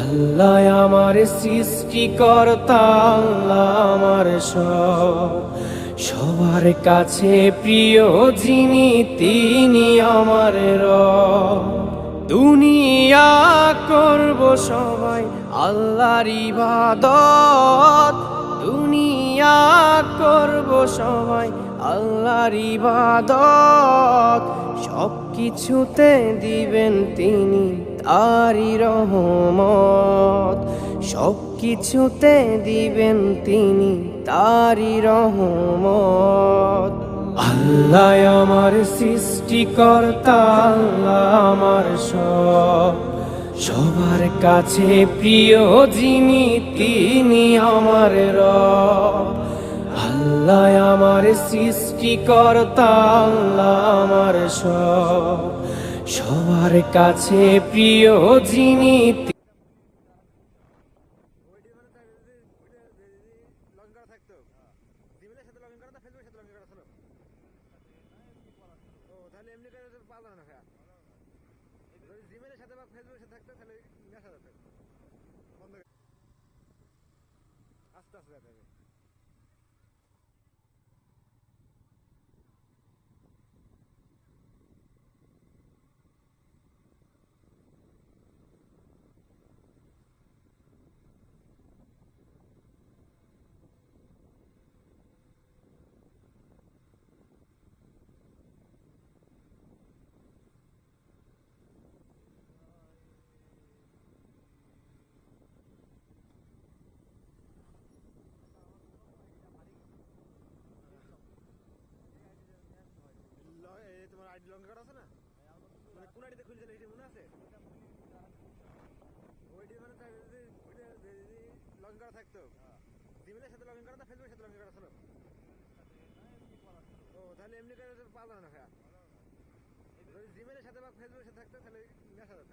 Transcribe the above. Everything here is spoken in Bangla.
আল্লাহ আমার সৃষ্টিকর্তা, আল্লাহ আমার সবার কাছে প্রিয় যিনি তিনি আমার রব। দুনিয়া করব সবাই আল্লাহর ইবাদত, দুনিয়া করব সবাই আল্লাহর ইবাদত। সব কিছুতে দিবেন তিনি তারি রহমত, সব কিছুতে দিবেন তিনি তারি রহমত। আল্লাহ আমার সৃষ্টিকর্তা, আল্লাহ আমার সবার কাছে প্রিয় যিনি তিনি আমার রব। আল্লাহ আমার সৃষ্টিকর্তা, আল্লাহ আমার সবার কাছে প্রিয় যিনি। তোমার আইডি লং কার্ড আছে না? মানে কোন আইডিতে খুলছিল এটা মনে আছে? ওইটি মানে ওইটা লং করা থাকতো, জিমেলের সাথে লগ ইন করা না ফেসবুকের সাথে লগ ইন করা ছিল? ও তাহলে এমনি করে পাওয়া যাবে না ভাইয়া। যদি জিমেলের সাথে বা ফেসবুকের সাথে থাকতো তাহলে নেশা যেত।